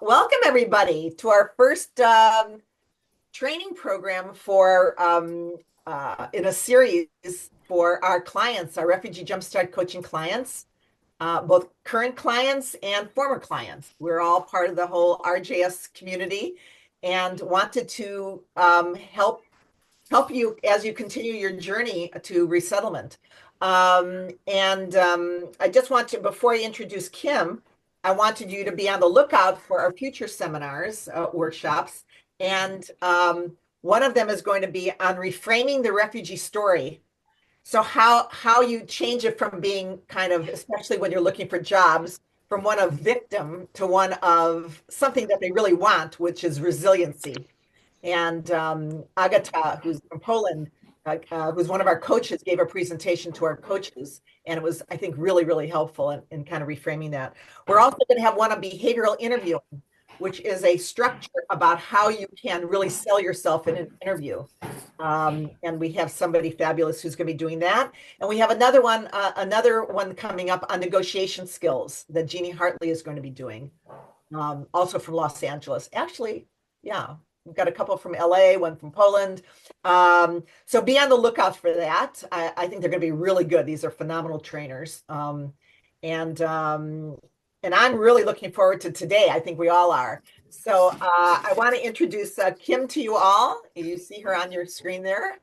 Welcome everybody to our first training program for in a series for our clients, our Refugee Jumpstart coaching clients, both current clients and former clients. We're all part of the whole RJS community and wanted to help you as you continue your journey to resettlement. I just want to, before I introduce Kim, I wanted you to be on the lookout for our future seminars, workshops. And one of them is going to be on reframing the refugee story. So how you change it from being kind of, especially when you're looking for jobs, from one of victim to one of something that they really want, which is resiliency. And Agata, who's from Poland, who's one of our coaches, gave a presentation to our coaches. And it was, I think, really, really helpful in kind of reframing that. We're also going to have one on behavioral interviewing, which is a structure about how you can really sell yourself in an interview. And we have somebody fabulous who's going to be doing that. And we have another one coming up on negotiation skills that Jeannie Hartley is going to be doing, also from Los Angeles. Actually, yeah, we've got a couple from LA, one from Poland. So be on the lookout for that. I think they're going to be really good. These are phenomenal trainers. And I'm really looking forward to today. I think we all are. So I want to introduce Kim to you all. You see her on your screen there.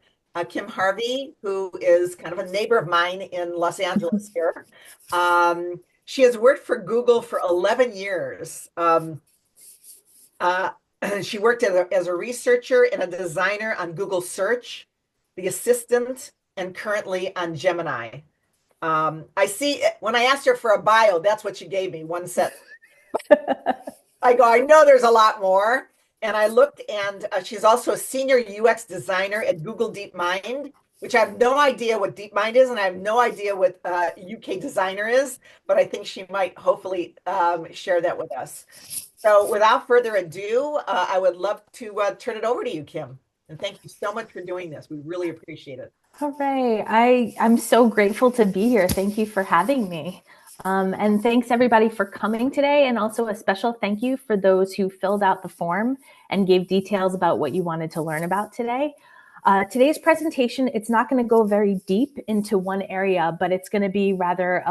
Kim Harvey, who is kind of a neighbor of mine in Los Angeles here. She has worked for Google for 11 years. She worked as a researcher and a designer on Google Search, the Assistant, and currently on Gemini. I see when I asked her for a bio, that's what she gave me, one sentence. I go, I know there's a lot more. And I looked, and she's also a senior UX designer at Google DeepMind, which I have no idea what DeepMind is, and I have no idea what UK designer is, but I think she might hopefully share that with us. So without further ado, I would love to turn it over to you, Kim. And thank you so much for doing this. We really appreciate it. All right. I'm so grateful to be here. Thank you for having me. And thanks everybody for coming today. And also a special thank you for those who filled out the form and gave details about what you wanted to learn about today. Today's presentation, it's not going to go very deep into one area, but it's going to be rather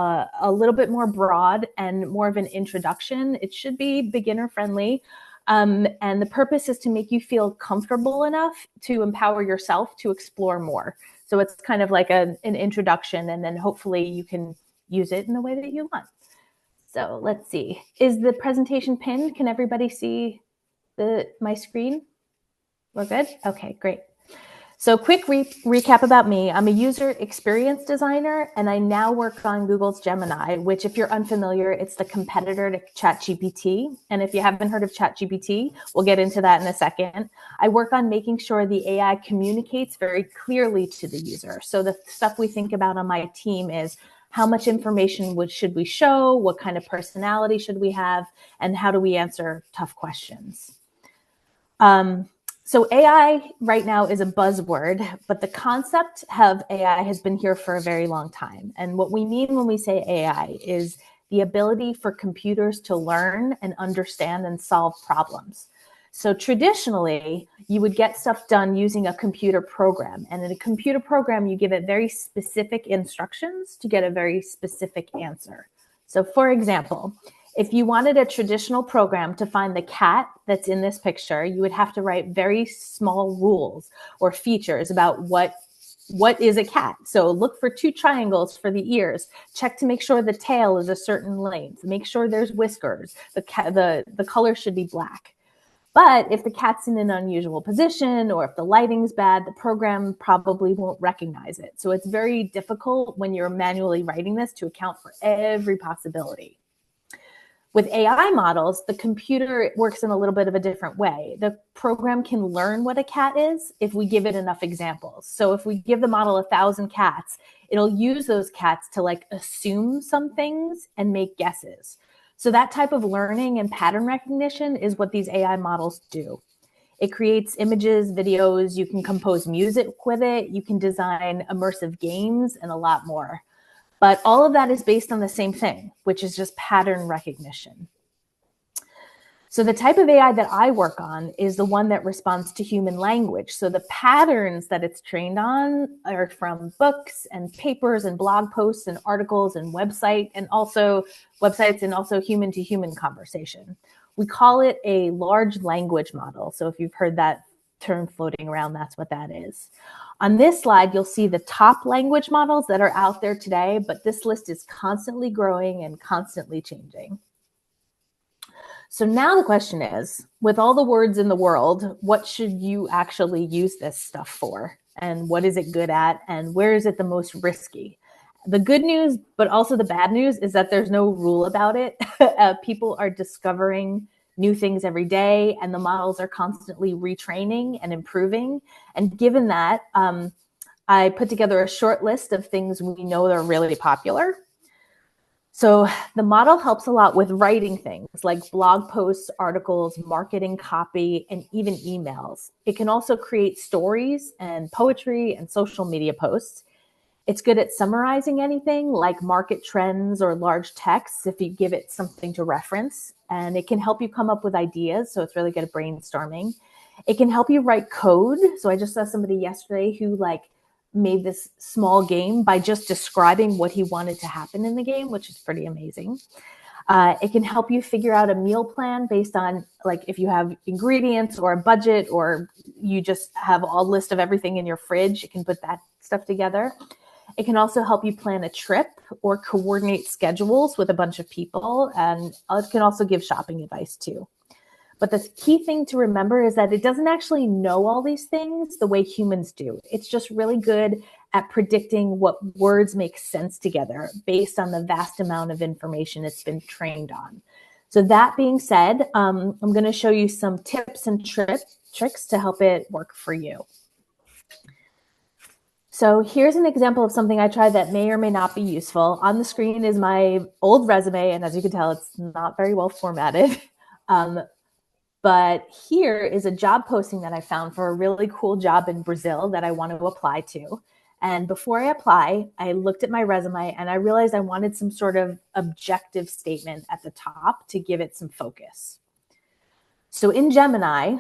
a little bit more broad and more of an introduction. It should be beginner friendly. And the purpose is to make you feel comfortable enough to empower yourself to explore more. So it's kind of like an introduction, and then hopefully you can use it in the way that you want. So let's see. Is the presentation pinned? Can everybody see my screen? We're good? Okay, great. So quick recap about me. I'm a user experience designer, and I now work on Google's Gemini, which, if you're unfamiliar, it's the competitor to ChatGPT. And if you haven't heard of ChatGPT, we'll get into that in a second. I work on making sure the AI communicates very clearly to the user. So the stuff we think about on my team is how much information should we show, what kind of personality should we have, and how do we answer tough questions. So AI right now is a buzzword, but the concept of AI has been here for a very long time. And what we mean when we say AI is the ability for computers to learn and understand and solve problems. So traditionally, you would get stuff done using a computer program. And in a computer program, you give it very specific instructions to get a very specific answer. So for example, if you wanted a traditional program to find the cat that's in this picture, you would have to write very small rules or features about what is a cat. So look for 2 triangles for the ears. Check to make sure the tail is a certain length. Make sure there's whiskers. The color should be black. But if the cat's in an unusual position or if the lighting's bad, the program probably won't recognize it. So it's very difficult when you're manually writing this to account for every possibility. With AI models, the computer works in a little bit of a different way. The program can learn what a cat is if we give it enough examples. So if we give the model 1,000 cats, it'll use those cats to assume some things and make guesses. So that type of learning and pattern recognition is what these AI models do. It creates images, videos, you can compose music with it, you can design immersive games, and a lot more. But all of that is based on the same thing, which is just pattern recognition. So the type of AI that I work on is the one that responds to human language. So the patterns that it's trained on are from books and papers and blog posts and articles and websites and also human to human conversation. We call it a large language model. So if you've heard that term floating around, that's what that is. On this slide, you'll see the top language models that are out there today, but this list is constantly growing and constantly changing. So now the question is, with all the words in the world, what should you actually use this stuff for? And what is it good at? And where is it the most risky? The good news, but also the bad news, is that there's no rule about it. People are discovering new things every day, and the models are constantly retraining and improving. And given that, I put together a short list of things we know that are really popular. So the model helps a lot with writing things like blog posts, articles, marketing copy, and even emails. It can also create stories and poetry and social media posts. It's good at summarizing anything like market trends or large texts if you give it something to reference. And it can help you come up with ideas. So it's really good at brainstorming. It can help you write code. So I just saw somebody yesterday who made this small game by just describing what he wanted to happen in the game, which is pretty amazing. It can help you figure out a meal plan based on if you have ingredients or a budget, or you just have a list of everything in your fridge, it can put that stuff together. It can also help you plan a trip or coordinate schedules with a bunch of people. And it can also give shopping advice too. But the key thing to remember is that it doesn't actually know all these things the way humans do. It's just really good at predicting what words make sense together based on the vast amount of information it's been trained on. So that being said, I'm going to show you some tips and tricks to help it work for you. So here's an example of something I tried that may or may not be useful. On the screen is my old resume, and as you can tell, it's not very well formatted. But here is a job posting that I found for a really cool job in Brazil that I want to apply to. And before I apply, I looked at my resume and I realized I wanted some sort of objective statement at the top to give it some focus. So in Gemini,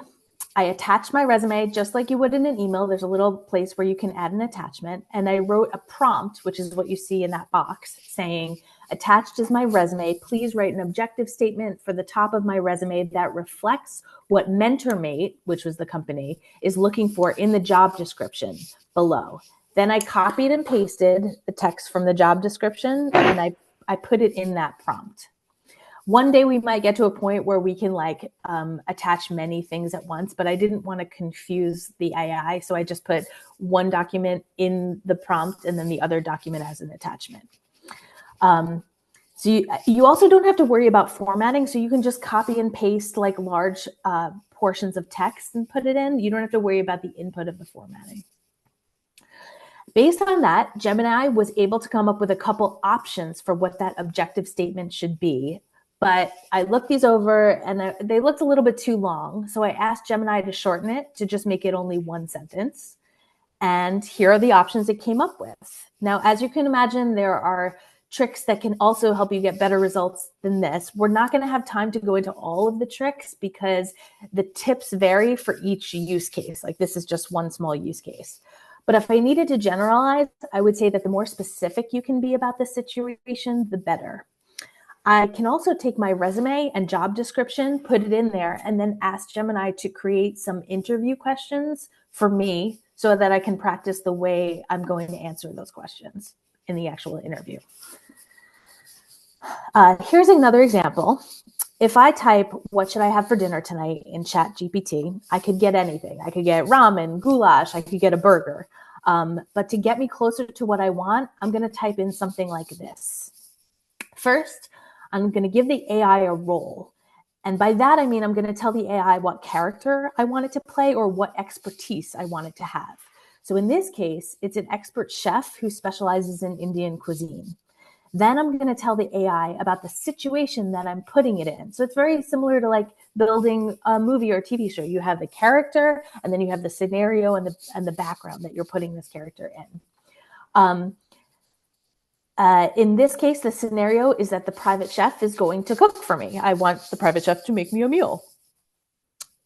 I attached my resume just like you would in an email. There's a little place where you can add an attachment. And I wrote a prompt, which is what you see in that box, saying, attached is my resume. Please write an objective statement for the top of my resume that reflects what MentorMate, which was the company, is looking for in the job description below. Then I copied and pasted the text from the job description and I put it in that prompt. One day we might get to a point where we can attach many things at once, but I didn't want to confuse the AI. So I just put one document in the prompt and then the other document as an attachment. So you also don't have to worry about formatting. So you can just copy and paste large portions of text and put it in. You don't have to worry about the input of the formatting. Based on that, Gemini was able to come up with a couple options for what that objective statement should be. But I looked these over and they looked a little bit too long. So I asked Gemini to shorten it to just make it only one sentence. And here are the options it came up with. Now, as you can imagine, there are tricks that can also help you get better results than this. We're not going to have time to go into all of the tricks because the tips vary for each use case. This is just one small use case. But if I needed to generalize, I would say that the more specific you can be about the situation, the better. I can also take my resume and job description, put it in there, and then ask Gemini to create some interview questions for me so that I can practice the way I'm going to answer those questions in the actual interview. Here's another example. If I type, what should I have for dinner tonight in ChatGPT, I could get anything. I could get ramen, goulash, I could get a burger. But to get me closer to what I want, I'm going to type in something like this. First, I'm going to give the AI a role. And by that, I mean I'm going to tell the AI what character I want it to play or what expertise I want it to have. So in this case, it's an expert chef who specializes in Indian cuisine. Then I'm going to tell the AI about the situation that I'm putting it in. So it's very similar to building a movie or TV show. You have the character, and then you have the scenario and the background that you're putting this character in. In this case, the scenario is that the private chef is going to cook for me. I want the private chef to make me a meal.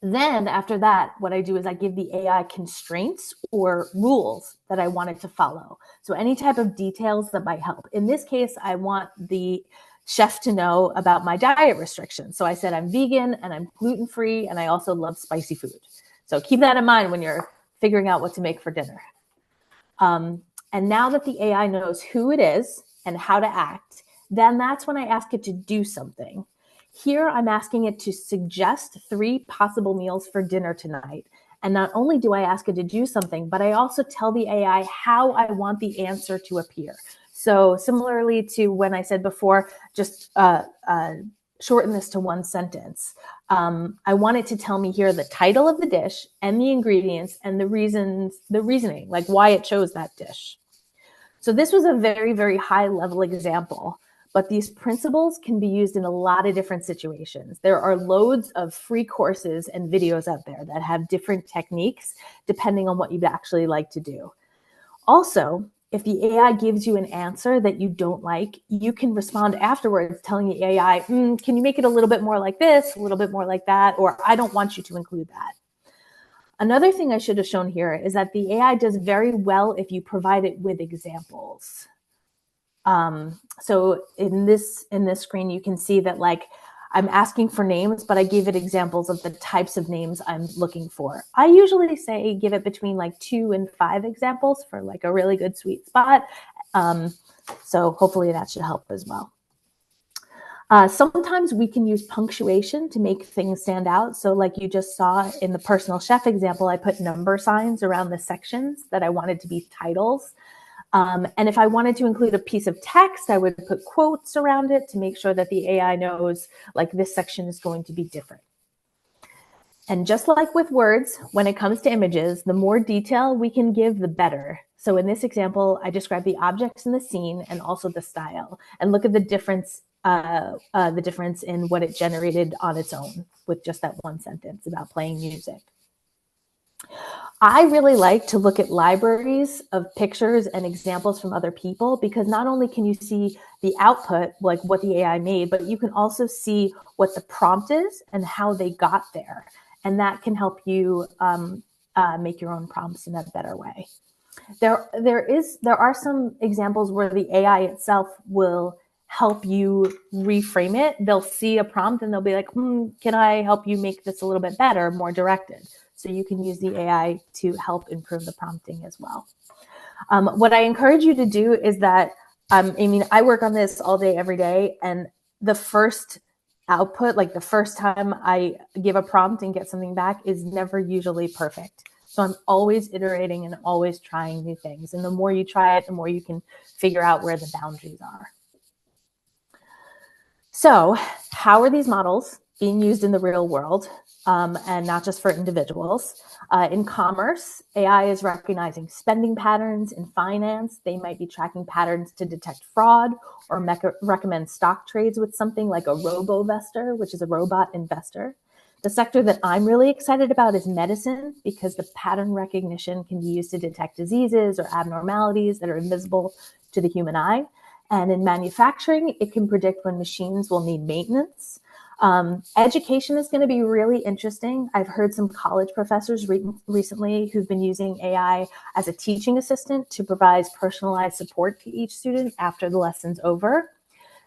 Then after that, what I do is I give the AI constraints or rules that I want it to follow. So any type of details that might help. In this case, I want the chef to know about my diet restrictions. So I said I'm vegan and I'm gluten-free and I also love spicy food. So keep that in mind when you're figuring out what to make for dinner. And now that the AI knows who it is and how to act, then that's when I ask it to do something. Here, I'm asking it to suggest 3 possible meals for dinner tonight. And not only do I ask it to do something, but I also tell the AI how I want the answer to appear. So similarly to when I said before, just shorten this to 1 sentence. I want it to tell me here the title of the dish and the ingredients and the reasoning, like why it chose that dish. So this was a very, very high level example, but these principles can be used in a lot of different situations. There are loads of free courses and videos out there that have different techniques depending on what you'd actually like to do. Also, if the AI gives you an answer that you don't like, you can respond afterwards telling the AI, can you make it a little bit more like this, a little bit more like that, or I don't want you to include that. Another thing I should have shown here is that the AI does very well if you provide it with examples. So in this screen, you can see that like I'm asking for names, but I gave it examples of the types of names I'm looking for. I usually say give it between like 2 and 5 examples for like a really good sweet spot. So hopefully that should help as well. Sometimes we can use punctuation to make things stand out. So like you just saw in the personal chef example, I put number signs around the sections that I wanted to be titles. And if I wanted to include a piece of text, I would put quotes around it to make sure that the AI knows like this section is going to be different. And just like with words, when it comes to images, the more detail we can give, the better. So in this example, I described the objects in the scene and also the style. And look at the difference in what it generated on its own with just that 1 sentence about playing music. I really like to look at libraries of pictures and examples from other people because not only can you see the output, like what the AI made, but you can also see what the prompt is and how they got there. And that can help you make your own prompts in a better way. There are some examples where the AI itself will help you reframe it. They'll see a prompt and they'll be like, can I help you make this a little bit better, more directed? So you can use the AI to help improve the prompting as well. What I encourage you to do is that, I work on this all day, every day, and the first output, like the first time I give a prompt and get something back is never usually perfect. So I'm always iterating and always trying new things. And the more you try it, the more you can figure out where the boundaries are. So how are these models being used in the real world? And not just for individuals. In commerce, AI is recognizing spending patterns. In finance, they might be tracking patterns to detect fraud or recommend stock trades with something like a robo-vestor, which is a robot investor. The sector that I'm really excited about is medicine because the pattern recognition can be used to detect diseases or abnormalities that are invisible to the human eye. And in manufacturing, it can predict when machines will need maintenance. Education is going to be really interesting. I've heard some college professors recently who've been using AI as a teaching assistant to provide personalized support to each student after the lesson's over.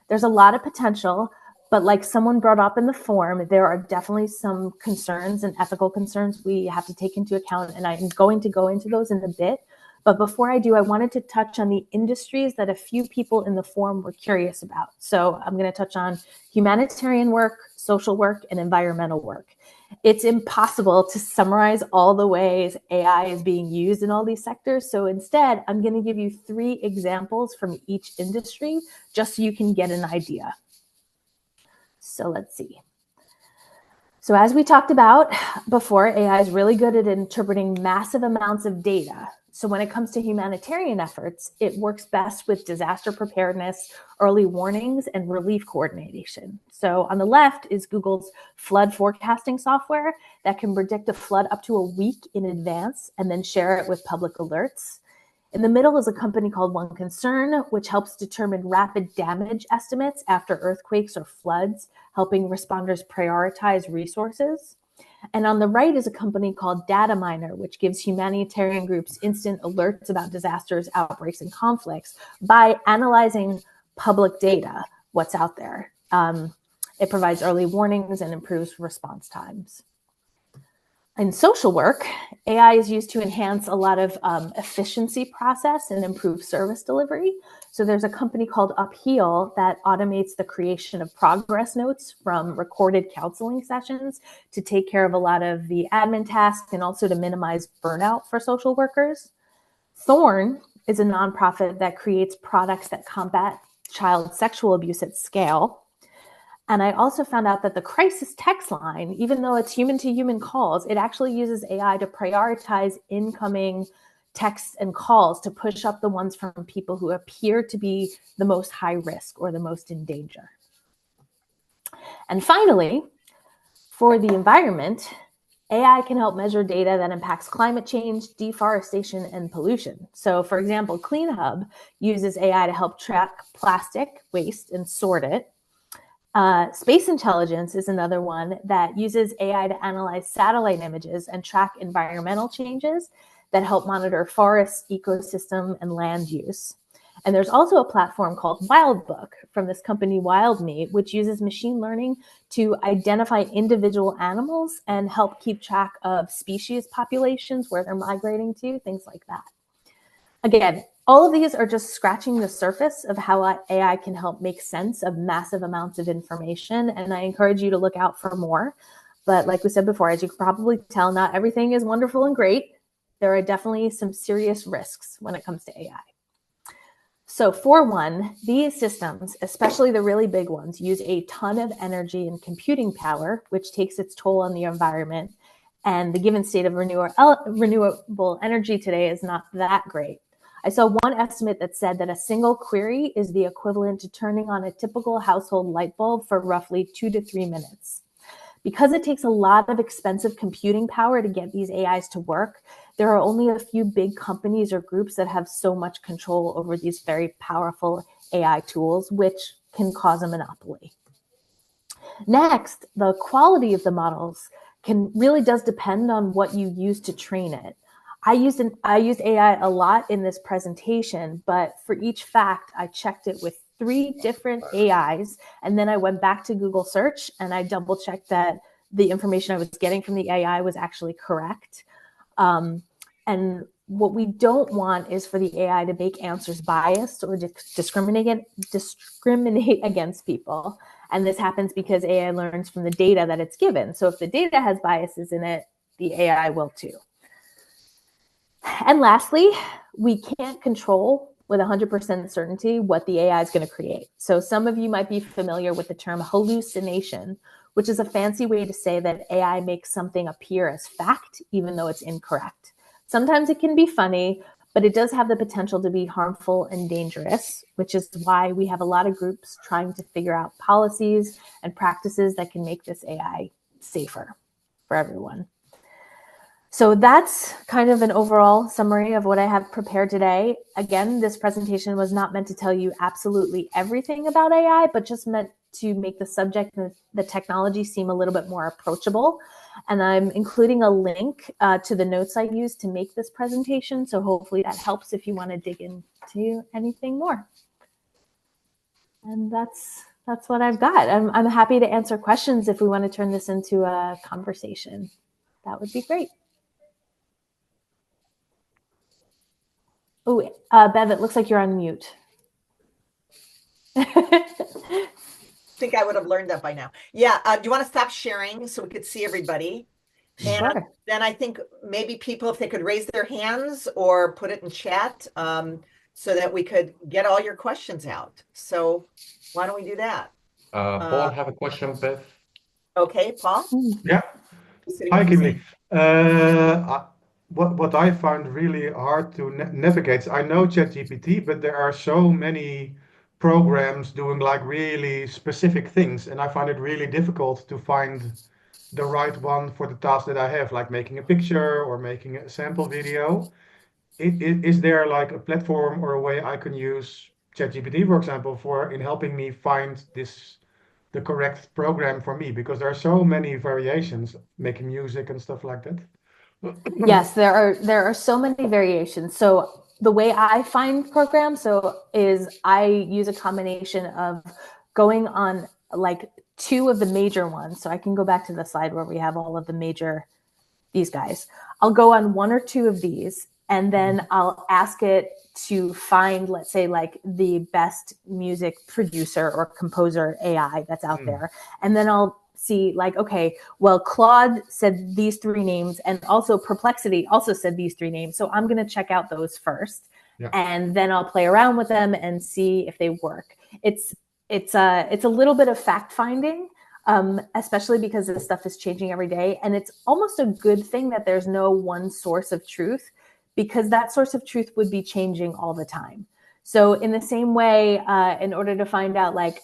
There's a lot of potential, but like someone brought up in the form, there are definitely some concerns and ethical concerns we have to take into account, and I'm going to go into those in a bit. But before I do, I wanted to touch on the industries that a few people in the forum were curious about. So I'm going to touch on humanitarian work, social work, and environmental work. It's impossible to summarize all the ways AI is being used in all these sectors. So instead, I'm going to give you 3 examples from each industry, just so you can get an idea. So let's see. So as we talked about before, AI is really good at interpreting massive amounts of data. So when it comes to humanitarian efforts, it works best with disaster preparedness, early warnings, and relief coordination. So on the left is Google's flood forecasting software that can predict a flood up to a week in advance and then share it with public alerts. In the middle is a company called One Concern, which helps determine rapid damage estimates after earthquakes or floods, helping responders prioritize resources. And on the right is a company called Data Miner, which gives humanitarian groups instant alerts about disasters, outbreaks, and conflicts by analyzing public data, what's out there. It provides early warnings and improves response times. In social work, AI is used to enhance a lot of efficiency process and improve service delivery. So there's a company called Upheal that automates the creation of progress notes from recorded counseling sessions to take care of a lot of the admin tasks and also to minimize burnout for social workers. Thorn is a nonprofit that creates products that combat child sexual abuse at scale. And I also found out that the crisis text line, even though it's human to human calls, it actually uses AI to prioritize incoming texts and calls to push up the ones from people who appear to be the most high risk or the most in danger. And finally, for the environment, AI can help measure data that impacts climate change, deforestation, and pollution. So for example, CleanHub uses AI to help track plastic waste and sort it. Space intelligence is another one that uses AI to analyze satellite images and track environmental changes that help monitor forests, ecosystem, and land use. And there's also a platform called Wildbook from this company WildMeat, which uses machine learning to identify individual animals and help keep track of species populations, where they're migrating to, things like that. Again, all of these are just scratching the surface of how AI can help make sense of massive amounts of information, and I encourage you to look out for more. But like we said before, as you can probably tell, not everything is wonderful and great. There are definitely some serious risks when it comes to AI. So for one, these systems, especially the really big ones, use a ton of energy and computing power, which takes its toll on the environment. And the given state of renewable energy today is not that great. I saw one estimate that said that a single query is the equivalent to turning on a typical household light bulb for roughly 2 to 3 minutes. Because it takes a lot of expensive computing power to get these AIs to work, there are only a few big companies or groups that have so much control over these very powerful AI tools, which can cause a monopoly. Next, the quality of the models really does depend on what you use to train it. I used AI a lot in this presentation, but for each fact, I checked it with 3 different AIs, and then I went back to Google search and I double checked that the information I was getting from the AI was actually correct. And what we don't want is for the AI to make answers biased or discriminate against people. And this happens because AI learns from the data that it's given. So if the data has biases in it, the AI will too. And lastly, we can't control with 100% certainty what the AI is going to create. So some of you might be familiar with the term hallucination, which is a fancy way to say that AI makes something appear as fact, even though it's incorrect. Sometimes it can be funny, but it does have the potential to be harmful and dangerous, which is why we have a lot of groups trying to figure out policies and practices that can make this AI safer for everyone. So that's kind of an overall summary of what I have prepared today. Again, this presentation was not meant to tell you absolutely everything about AI, but just meant to make the subject and the technology seem a little bit more approachable. And I'm including a link to the notes I used to make this presentation. So hopefully that helps if you want to dig into anything more. And that's what I've got. I'm happy to answer questions if we want to turn this into a conversation. That would be great. Oh, Bev, it looks like you're on mute. I think I would have learned that by now. Yeah. Do you want to stop sharing so we could see everybody? Sure. And then I think maybe people, if they could raise their hands or put it in chat so that we could get all your questions out. So why don't we do that? Paul, have a question, Beth. Okay, Paul? Yeah. Hi, Kimberly. What I find really hard to navigate, I know ChatGPT, but there are so many programs doing like really specific things, and I find it really difficult to find the right one for the task that I have, like making a picture or making a sample video. is there like a platform or a way I can use ChatGPT, for example, for in helping me find the correct program for me? Because there are so many variations, making music and stuff like that. Yes, there are so many variations. So the way I find programs is I use a combination of going on like two of the major ones. So I can go back to the slide where we have all of the major, these guys. I'll go on one or two of these, and then I'll ask it to find, let's say, like the best music producer or composer AI that's out there. And then I'll see like, okay, well, Claude said these three names, and also Perplexity also said these three names. So I'm going to check out those first. Yeah. And then I'll play around with them and see if they work. It's a little bit of fact finding. Especially because this stuff is changing every day. And it's almost a good thing that there's no one source of truth, because that source of truth would be changing all the time. So in the same way, in order to find out like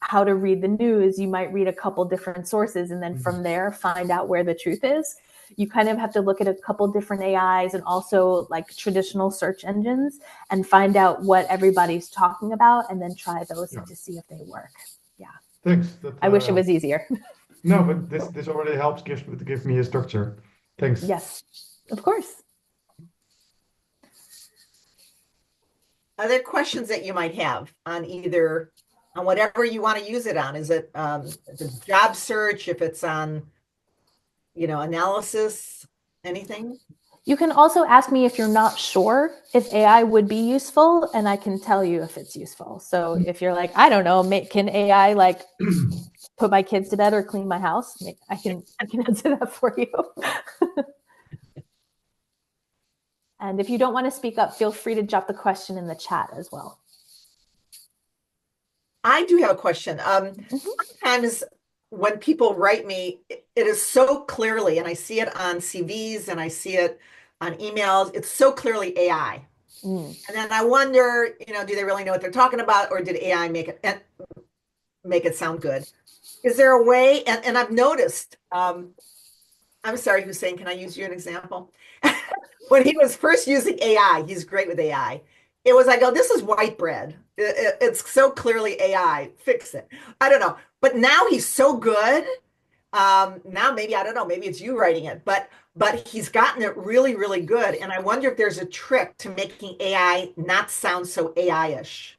how to read the news, you might read a couple different sources and then from there find out where the truth is. You kind of have to look at a couple different AIs and also like traditional search engines and find out what everybody's talking about and then try those to see if they work. Yeah. Thanks. I wish it was easier. No, but this already helps give me a structure. Thanks. Yes, of course. Are there questions that you might have on whatever you want to use it on? Is it job search, if it's on, analysis, anything? You can also ask me if you're not sure if AI would be useful, and I can tell you if it's useful. So if you're like, I don't know, can AI like put my kids to bed or clean my house? I can answer that for you. And if you don't want to speak up, feel free to drop the question in the chat as well. I do have a question. Sometimes when people write me, it is so clearly, and I see it on CVs and I see it on emails, it's so clearly AI. And then I wonder, do they really know what they're talking about, or did AI make it sound good? Is there a way, and I've noticed, I'm sorry, Hussein, can I use you an example? When he was first using AI, he's great with AI. It was like, oh, this is white bread. It's so clearly AI, fix it. I don't know. But now he's so good. Now maybe, I don't know, maybe it's you writing it, but he's gotten it really, really good. And I wonder if there's a trick to making AI not sound so AI-ish.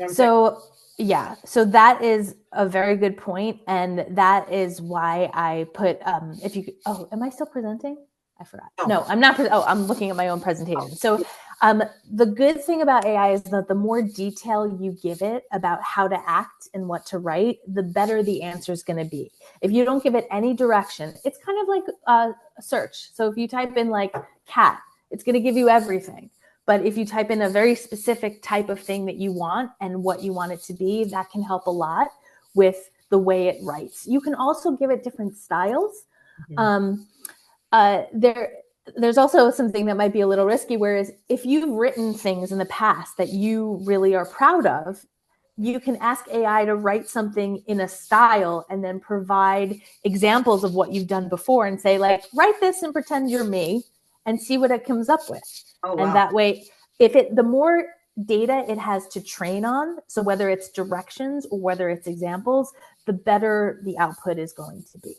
So that is a very good point. And that is why I put, am I still presenting? I forgot. Oh. No, I'm not. I'm looking at my own presentation. So the good thing about AI is that the more detail you give it about how to act and what to write, the better the answer is going to be. If you don't give it any direction, it's kind of like a search. So if you type in like cat, it's going to give you everything. But if you type in a very specific type of thing that you want and what you want it to be, that can help a lot with the way it writes. You can also give it different styles. Mm-hmm. There's also something that might be a little risky, whereas if you've written things in the past that you really are proud of, you can ask AI to write something in a style and then provide examples of what you've done before and say, like, write this and pretend you're me and see what it comes up with. Oh, wow. And that way, the more data it has to train on, so whether it's directions or whether it's examples, the better the output is going to be.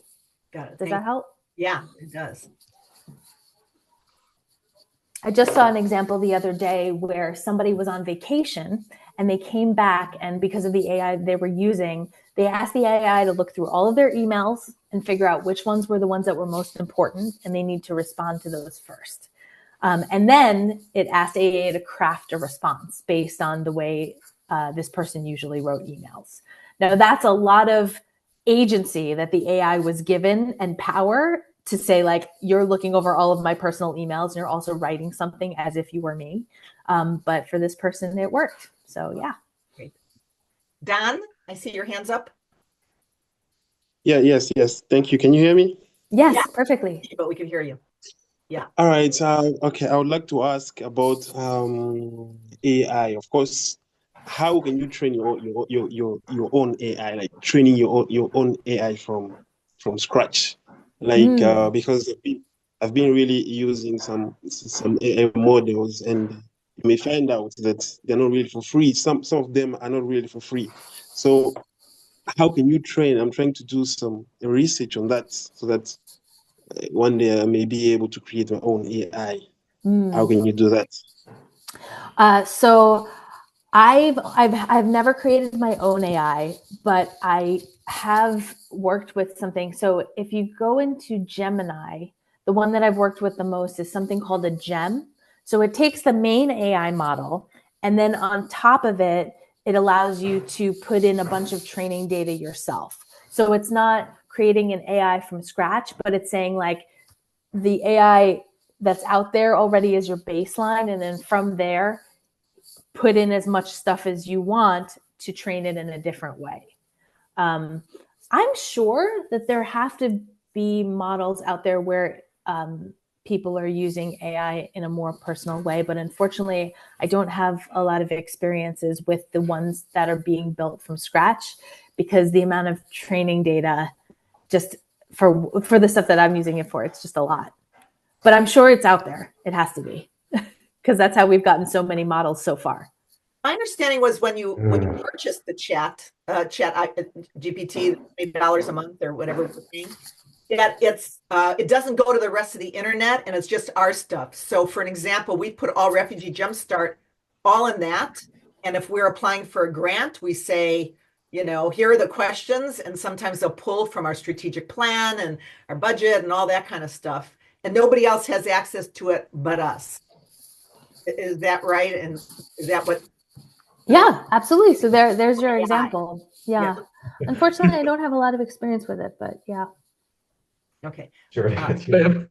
Got it. Does that help? Yeah, it does. I just saw an example the other day where somebody was on vacation and they came back, and because of the AI they were using, they asked the AI to look through all of their emails and figure out which ones were the ones that were most important, and they need to respond to those first. And then it asked AI to craft a response based on the way this person usually wrote emails. Now, that's a lot of agency that the AI was given and power to say, like, you're looking over all of my personal emails and you're also writing something as if you were me. But for this person, it worked. So, yeah. Great. Don, I see your hands up. Yeah, yes. Thank you. Can you hear me? Yes, yeah. Perfectly. But we can hear you. Yeah. All right. Okay. I would like to ask about AI. Of course, how can you train your own AI, like training your own AI from scratch? Like because I've been really using some AI models, and you may find out that they're not really for free. Some of them are not really for free. So how can you train? I'm trying to do some research on that so that one day I may be able to create my own AI. How can you do that? So I've never created my own AI, but I have worked with something. So if you go into Gemini, the one that I've worked with the most is something called a gem. So it takes the main AI model, and then on top of it, it allows you to put in a bunch of training data yourself. So it's not creating an AI from scratch, but it's saying like the AI that's out there already is your baseline, and then from there, put in as much stuff as you want to train it in a different way. I'm sure that there have to be models out there where people are using AI in a more personal way, but unfortunately, I don't have a lot of experiences with the ones that are being built from scratch, because the amount of training data just for the stuff that I'm using it for, it's just a lot. But I'm sure it's out there. It has to be, because that's how we've gotten so many models so far. My understanding was when you purchased the chat GPT, maybe $8 a month or whatever we're paying, that it doesn't go to the rest of the internet, and it's just our stuff. So for an example, we put all Refugee Jumpstart all in that. And if we're applying for a grant, we say, here are the questions, and sometimes they'll pull from our strategic plan and our budget and all that kind of stuff. And nobody else has access to it but us. Is that right? And is that what? Yeah, absolutely. So there's your example. Yeah. Unfortunately, I don't have a lot of experience with it, but yeah. Okay. Sure.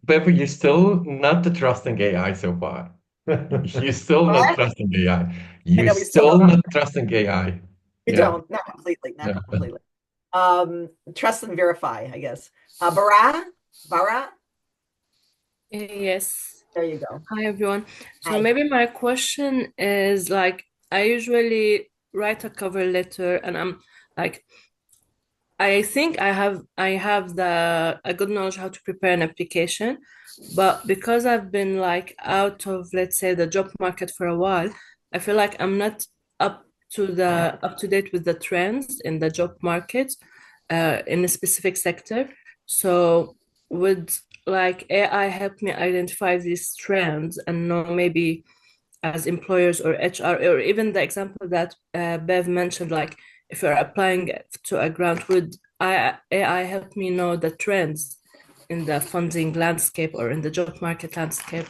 Bev, you're still not trusting AI so far. You're still not trusting AI. You're still not trusting AI. We don't, not completely, not completely. Trust and verify, I guess. Bara? Yes. There you go. Hi, everyone. So Hi. maybe my question is like, I usually write a cover letter, and I'm like, I think I have a good knowledge how to prepare an application, but because I've been like out of, let's say, the job market for a while, I feel like I'm not up to date with the trends in the job market in a specific sector. So would like AI help me identify these trends and know maybe as employers or HR, or even the example that Bev mentioned, like if you're applying to a grant, would AI help me know the trends in the funding landscape or in the job market landscape?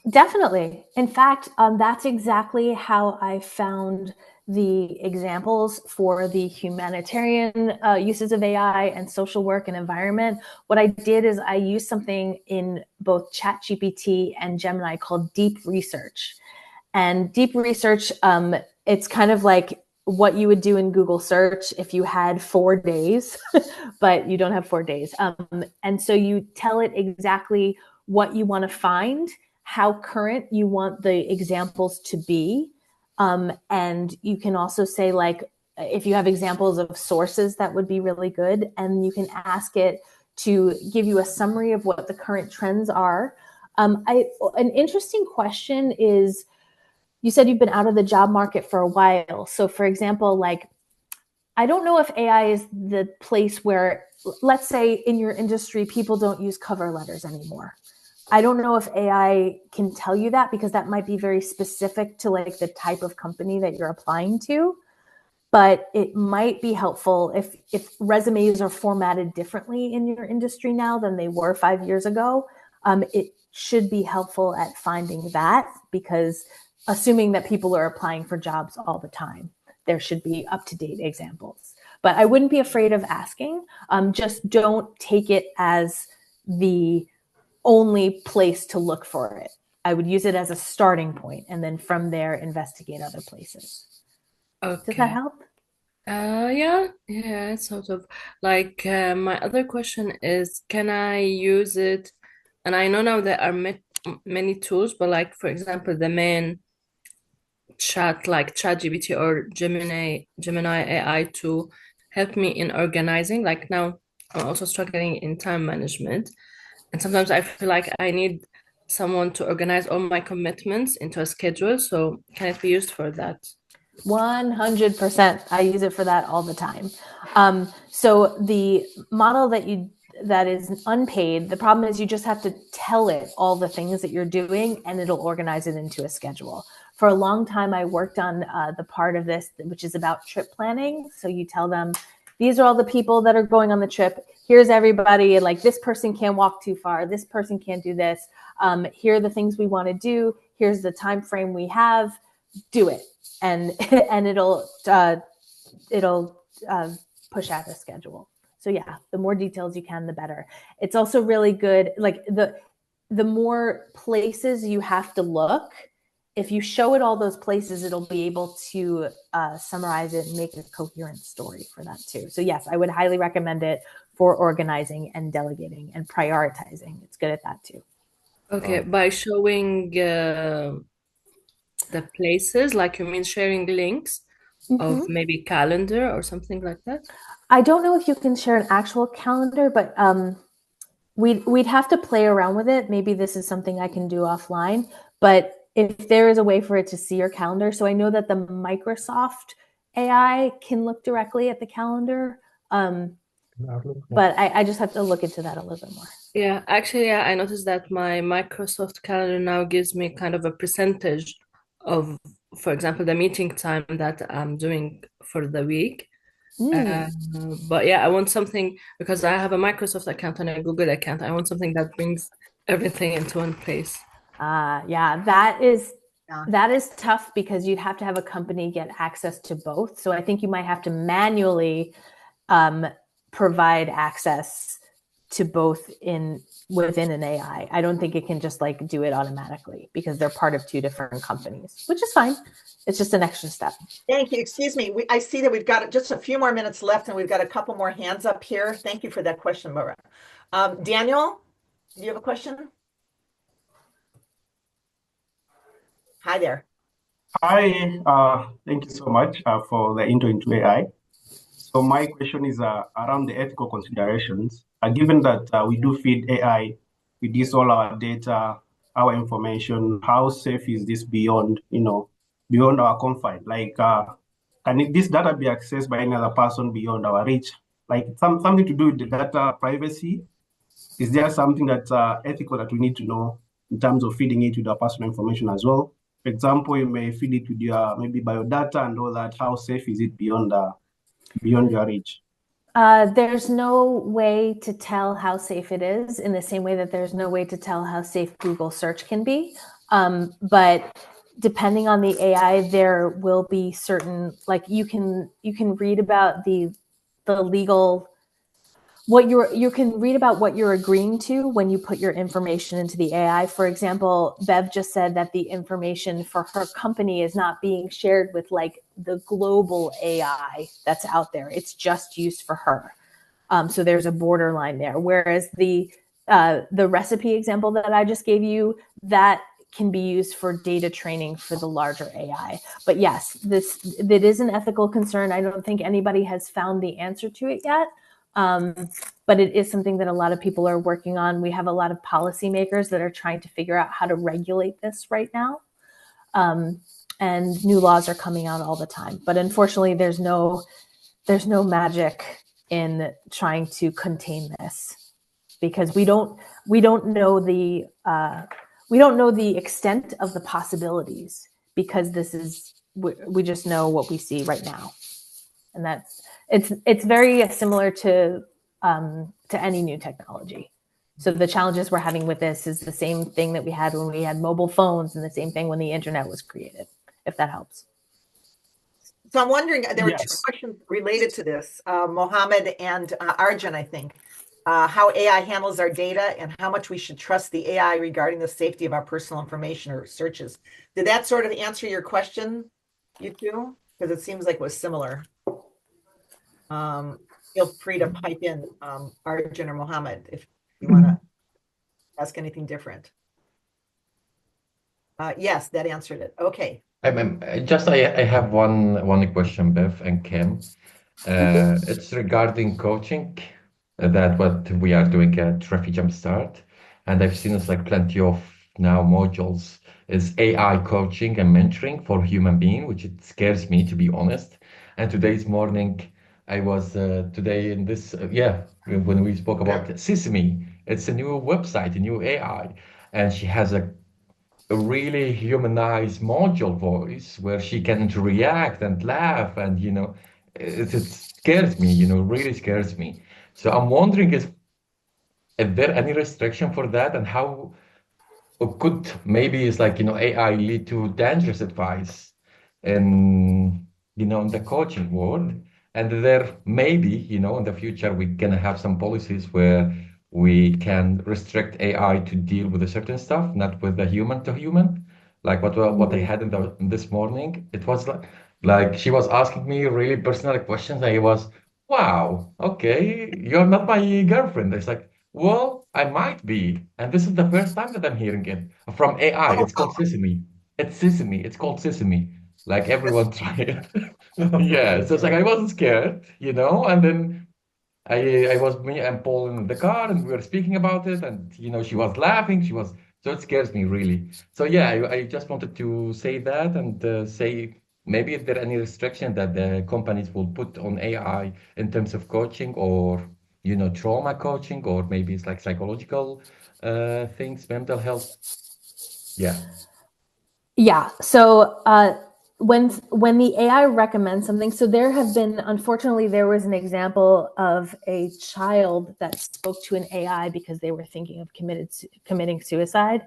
Definitely. In fact, that's exactly how I found the examples for the humanitarian uses of AI and social work and environment. What I did is I used something in both ChatGPT and Gemini called deep research. And deep research, it's kind of like what you would do in Google search if you had 4 days, but you don't have 4 days. And so you tell it exactly what you want to find, how current you want the examples to be. And you can also say, like, if you have examples of sources, that would be really good. And you can ask it to give you a summary of what the current trends are. An interesting question is, you said you've been out of the job market for a while. So for example, like, I don't know if AI is the place where, let's say in your industry, people don't use cover letters anymore. I don't know if AI can tell you that, because that might be very specific to like the type of company that you're applying to. But it might be helpful if resumes are formatted differently in your industry now than they were 5 years ago. It should be helpful at finding that, because assuming that people are applying for jobs all the time, there should be up-to-date examples. But I wouldn't be afraid of asking. Just don't take it as the only place to look for it. I would use it as a starting point, and then from there, investigate other places. Okay. Does that help? Yeah, sort of. Like my other question is, can I use it? And I know now there are many tools, but like for example, the main chat like ChatGPT or Gemini AI to help me in organizing. Like now, I'm also struggling in time management. And sometimes I feel like I need someone to organize all my commitments into a schedule. So can it be used for that? 100%. I use it for that all the time. So the model that is unpaid, the problem is you just have to tell it all the things that you're doing and it'll organize it into a schedule. For a long time, I worked on the part of this, which is about trip planning. So you tell them, these are all the people that are going on the trip. Here's everybody. Like, this person can't walk too far. This person can't do this. Here are the things we want to do. Here's the time frame we have. Do it, and and it'll push out a schedule. So yeah, the more details you can, the better. It's also really good. Like the more places you have to look, if you show it all those places, it'll be able to summarize it and make a coherent story for that too. So yes, I would highly recommend it for organizing and delegating and prioritizing. It's good at that too. Okay, by showing the places, like you mean sharing links of maybe calendar or something like that? I don't know if you can share an actual calendar, but we'd have to play around with it. Maybe this is something I can do offline, but if there is a way for it to see your calendar. So I know that the Microsoft AI can look directly at the calendar, but I just have to look into that a little bit more. Yeah, actually, I noticed that my Microsoft calendar now gives me kind of a percentage of, for example, the meeting time that I'm doing for the week. But yeah, I want something, because I have a Microsoft account and a Google account. I want something that brings everything into one place. Yeah, that is tough because you'd have to have a company get access to both. So I think you might have to manually provide access to both within an AI. I don't think it can just like do it automatically because they're part of two different companies, which is fine. It's just an extra step. Thank you. Excuse me. I see that we've got just a few more minutes left and we've got a couple more hands up here. Thank you for that question, Laura. Daniel, do you have a question? Hi there. Hi, thank you so much for the intro into AI. So my question is around the ethical considerations. Given that we do feed AI with this all our data, our information, how safe is this beyond our confine? Like, can this data be accessed by any other person beyond our reach? Like something to do with the data privacy? Is there something that's ethical that we need to know in terms of feeding it with our personal information as well? For example, you may feed it with your maybe biodata and all that. How safe is it beyond your reach? There's no way to tell how safe it is in the same way that there's no way to tell how safe Google search can be. But depending on the AI, there will be certain, like you can read about the legal, you can read about what you're agreeing to when you put your information into the AI. For example, Bev just said that the information for her company is not being shared with like the global AI that's out there. It's just used for her. So there's a borderline there. Whereas the recipe example that I just gave you, that can be used for data training for the larger AI. But yes, that is an ethical concern. I don't think anybody has found the answer to it yet. But it is something that a lot of people are working on. We have a lot of policymakers that are trying to figure out how to regulate this right now. And new laws are coming out all the time. But unfortunately, there's no magic in trying to contain this because we don't know the extent of the possibilities because we just know what we see right now, and it's very similar to any new technology. So the challenges we're having with this is the same thing that we had when we had mobile phones and the same thing when the internet was created, if that helps. So I'm wondering, there were two questions related to this, Mohammed and Arjun, I think, how AI handles our data and how much we should trust the AI regarding the safety of our personal information or searches. Did that sort of answer your question, you two? Because it seems like it was similar. Feel free to pipe in, Arjun or Mohammed, if you want to ask anything different. Yes, that answered it. Okay. I have one question, Bev and Kim. It's regarding coaching, that what we are doing at Refugee Jumpstart. and I've seen it's like plenty of now modules is AI coaching and mentoring for human being, which it scares me to be honest. And today's morning, I was today in this when we spoke Yeah. about Sesame, it's a new website, a new AI, and she has a really humanized module voice where she can react and laugh and it scares me, really scares me. So I'm wondering is there any restriction for that and how or could maybe it's like AI lead to dangerous advice in in the coaching world, and there maybe in the future we're gonna have some policies where we can restrict AI to deal with a certain stuff, not with the human to human, like what I had in this morning. It was like she was asking me really personal questions, and it was wow, okay, you're not my girlfriend. It's like, well, I might be. And this is the first time that I'm hearing it from AI. Oh, It's called Sesame. It's Sesame. It's called Sesame. Like that's everyone try it. Yeah. So it's like I wasn't scared, and then I was me and Paul in the car and we were speaking about it and she was laughing. So it scares me really. So yeah, I just wanted to say that and say maybe if there any restriction that the companies will put on AI in terms of coaching or trauma coaching or maybe it's like psychological things, mental health. Yeah. Yeah. So when the AI recommends something, so there have been, unfortunately, there was an example of a child that spoke to an AI because they were thinking of committing suicide,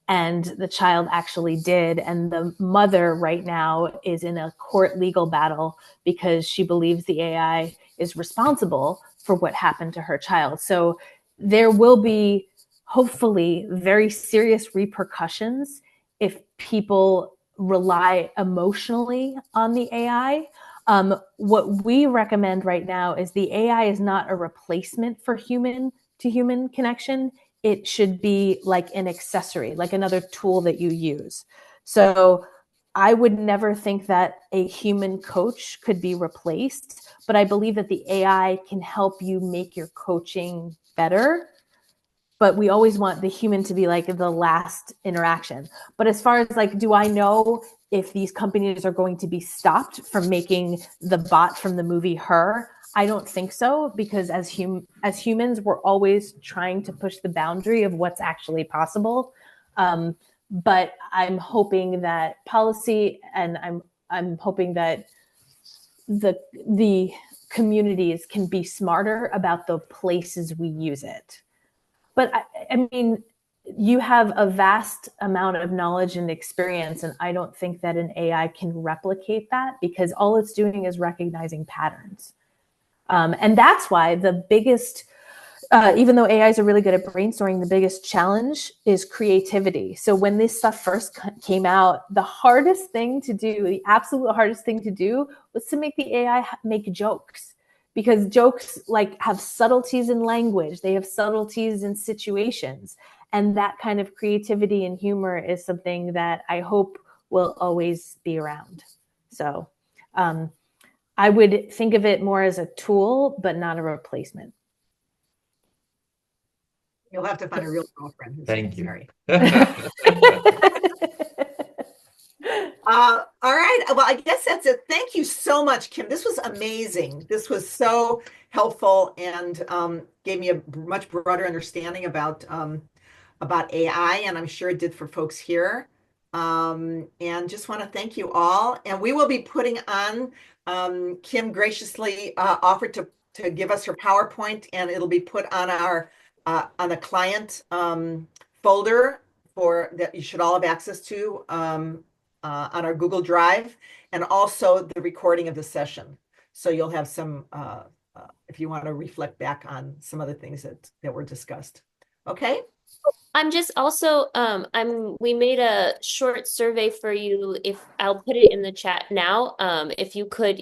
and the child actually did. And the mother right now is in a court legal battle because she believes the AI is responsible for what happened to her child. So there will be hopefully very serious repercussions if people rely emotionally on the AI. What we recommend right now is the AI is not a replacement for human to human connection. It should be like an accessory, like another tool that you use. So I would never think that a human coach could be replaced, but I believe that the AI can help you make your coaching better. But we always want the human to be like the last interaction. But as far as like, do I know if these companies are going to be stopped from making the bot from the movie Her? I don't think so, because as humans, we're always trying to push the boundary of what's actually possible. But I'm hoping that policy, and I'm hoping that the communities can be smarter about the places we use it. But I mean, you have a vast amount of knowledge and experience, and I don't think that an AI can replicate that because all it's doing is recognizing patterns. And that's why the biggest, even though AIs are really good at brainstorming, the biggest challenge is creativity. So when this stuff first came out, the hardest thing to do, the absolute hardest thing to do was to make the AI make jokes, because jokes like have subtleties in language, they have subtleties in situations. And that kind of creativity and humor is something that I hope will always be around. So I would think of it more as a tool, but not a replacement. You'll have to find a real girlfriend who's Thank you. sorry. All right. Well, I guess that's it. Thank you so much, Kim. This was amazing. This was so helpful and gave me a much broader understanding about AI, and I'm sure it did for folks here. And just want to thank you all. And we will be putting on, Kim graciously offered to give us her PowerPoint, and it'll be put on our on a client folder that you should all have access to on our Google Drive, and also the recording of the session. So you'll have some, if you want to reflect back on some of the things that were discussed. Okay. I'm just also we made a short survey for you. If I'll put it in the chat now. If you could,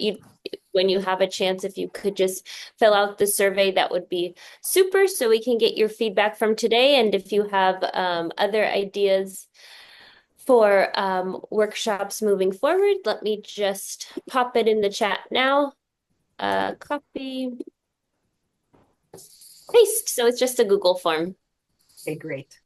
when you have a chance, if you could just fill out the survey, that would be super, so we can get your feedback from today. And if you have other ideas for workshops moving forward, let me just pop it in the chat now. Copy, paste. So it's just a Google form. Okay, great.